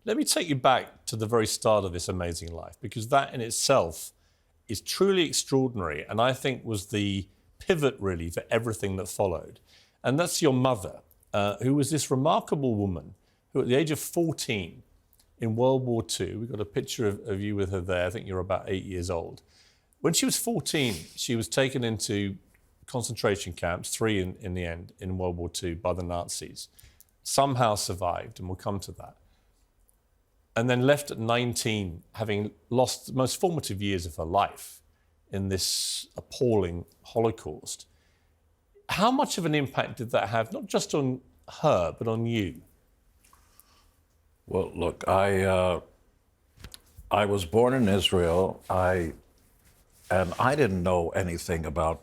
Let me take you back to the very start of this amazing life, because that in itself is truly extraordinary, and I think was the pivot really for everything that followed. And that's your mother, who was this remarkable woman who at the age of 14 in World War II, we've got a picture of you with her there, I think you're about 8 years old. When she was 14, she was taken into concentration camps, 3 in the end, in World War II by the Nazis. Somehow survived, and we'll come to that. And then left at 19, having lost the most formative years of her life in this appalling Holocaust. How much of an impact did that have, not just on her, but on you? Well, look, I was born in Israel, and I didn't know anything about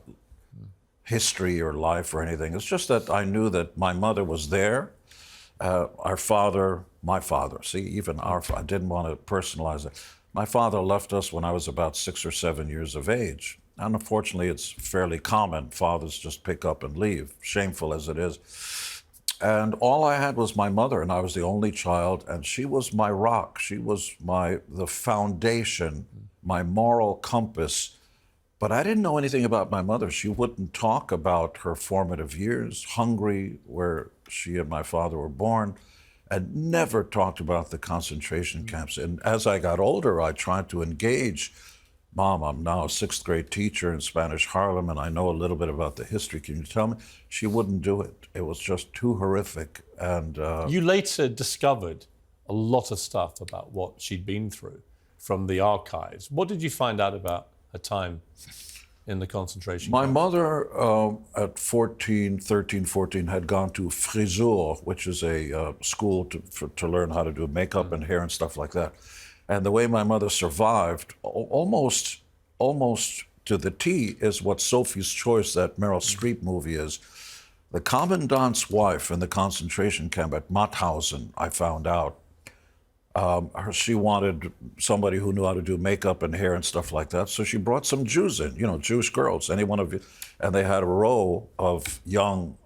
history or life or anything. It's just that I knew that my mother was there. Our father, my father, I didn't want to personalize it. My father left us when I was about 6 or 7 years of age. And unfortunately, it's fairly common. Fathers just pick up and leave, shameful as it is. And all I had was my mother, and I was the only child, and she was my rock. She was the foundation, my moral compass. But I didn't know anything about my mother. She wouldn't talk about her formative years, Hungary, where she and my father were born, and never talked about the concentration camps. And as I got older, I tried to engage. Mom, I'm now a 6th grade teacher in Spanish Harlem, and I know a little bit about the history. Can you tell me? She wouldn't do it. It was just too horrific. And you later discovered a lot of stuff about what she'd been through from the archives. What did you find out about her time in the concentration camp? My mother, at 13, 14, had gone to Frisur, which is a school to learn how to do makeup and hair and stuff like that. And the way my mother survived, almost to the T, is what Sophie's Choice, that Meryl Streep movie, is. The commandant's wife in the concentration camp at Mauthausen, I found out, she wanted somebody who knew how to do makeup and hair and stuff like that. So she brought some Jews in, Jewish girls, any one of you. And they had a row of young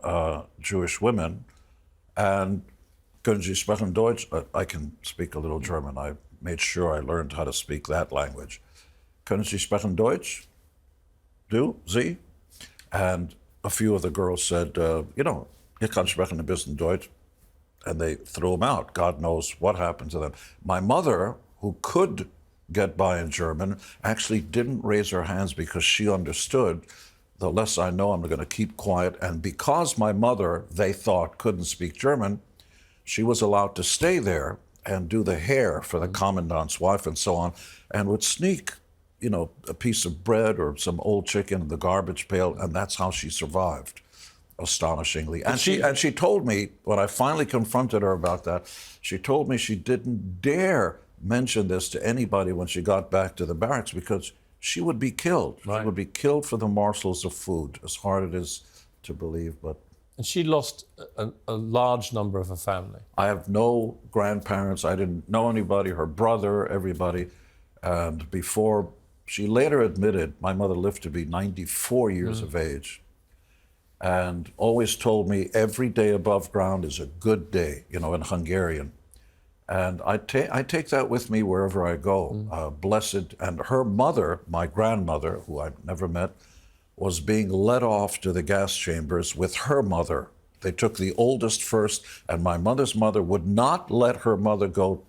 Jewish women. And können Sie sprechen Deutsch? I can speak a little German. I made sure I learned how to speak that language. Können Sie sprechen Deutsch? Du? Sie? And a few of the girls said, ich kann sprechen ein bisschen Deutsch. And they threw them out. God knows what happened to them. My mother, who could get by in German, actually didn't raise her hands because she understood, the less I know, I'm going to keep quiet. And because my mother, they thought, couldn't speak German, she was allowed to stay there and do the hair for the commandant's wife and so on, and would sneak, a piece of bread or some old chicken in the garbage pail, and that's how she survived, astonishingly. And she told me, when I finally confronted her about that, she told me she didn't dare mention this to anybody when she got back to the barracks because she would be killed. Right. She would be killed for the morsels of food, as hard it is to believe, but... And she lost a large number of her family. I have no grandparents. I didn't know anybody, her brother, everybody. And before, she later admitted, my mother lived to be 94 years of age, and always told me every day above ground is a good day, in Hungarian. And I take that with me wherever I go, blessed. And her mother, my grandmother, who I never met, was being led off to the gas chambers with her mother. They took the oldest first, and my mother's mother would not let her mother go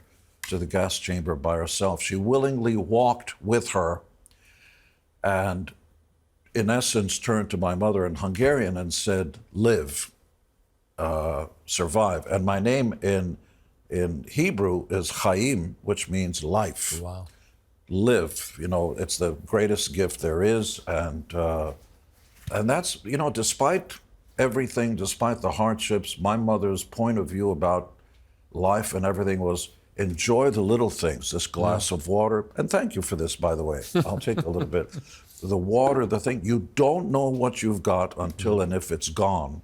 to the gas chamber by herself. She willingly walked with her and, in essence, turned to my mother in Hungarian and said, live, survive. And my name in Hebrew is Chaim, which means life. Wow. Live, it's the greatest gift there is, and that's, despite everything, despite the hardships, my mother's point of view about life and everything was enjoy the little things, this glass of water, and thank you for this, by the way, I'll take a little bit. The water, the thing, you don't know what you've got until and if it's gone.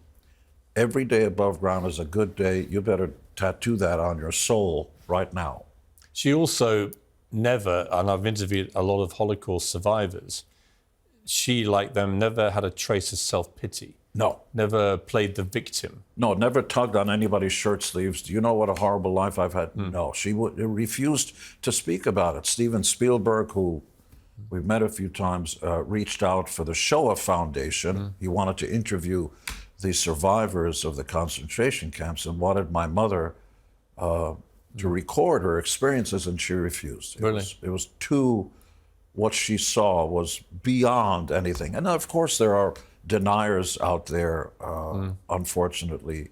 Every day above ground is a good day. You better tattoo that on your soul right now. She also never, and I've interviewed a lot of Holocaust survivors, she, like them, never had a trace of self-pity. No. Never played the victim? No, never tugged on anybody's shirt sleeves. Do you know what a horrible life I've had? No, she refused to speak about it. Steven Spielberg, who we've met a few times, reached out for the Shoah Foundation. He wanted to interview the survivors of the concentration camps and wanted my mother to record her experiences, and she refused. Really? It was too, what she saw was beyond anything. And of course there are deniers out there, unfortunately,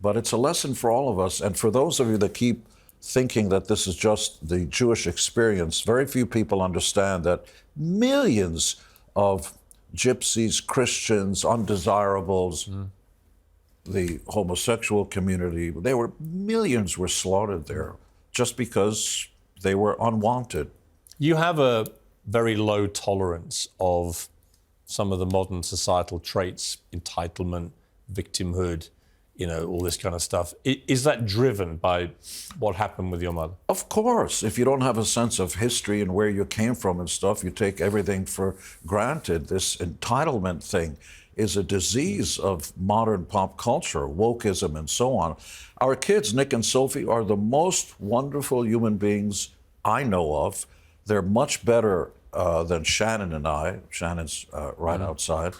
but it's a lesson for all of us. And for those of you that keep thinking that this is just the Jewish experience, very few people understand that millions of gypsies, Christians, undesirables, the homosexual community, millions were slaughtered there just because they were unwanted. You have a very low tolerance of some of the modern societal traits, entitlement, victimhood, all this kind of stuff. Is that driven by what happened with your mother? Of course. If you don't have a sense of history and where you came from and stuff, you take everything for granted. This entitlement thing is a disease of modern pop culture, wokeism and so on. Our kids, Nick and Sophie, are the most wonderful human beings I know of. They're much better than Shannon and I. Shannon's right outside.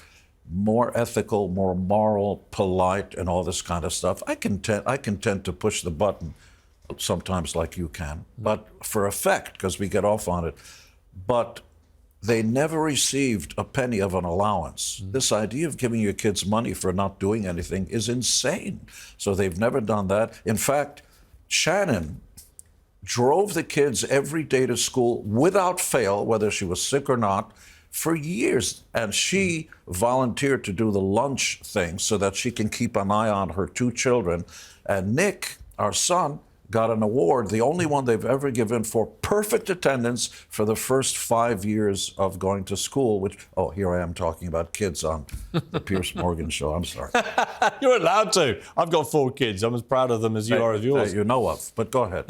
More ethical, more moral, polite, and all this kind of stuff. I can tend to push the button sometimes like you can, but for effect, because we get off on it. But they never received a penny of an allowance. This idea of giving your kids money for not doing anything is insane. So they've never done that. In fact, Shannon drove the kids every day to school without fail, whether she was sick or not, for years. And she volunteered to do the lunch thing so that she can keep an eye on her two children. And Nick, our son, got an award, the only one they've ever given, for perfect attendance for the first 5 years of going to school, which, here I am talking about kids on the Piers Morgan show. I'm sorry. You're allowed to. I've got 4 kids. I'm as proud of them as you are of yours. You know of, but go ahead.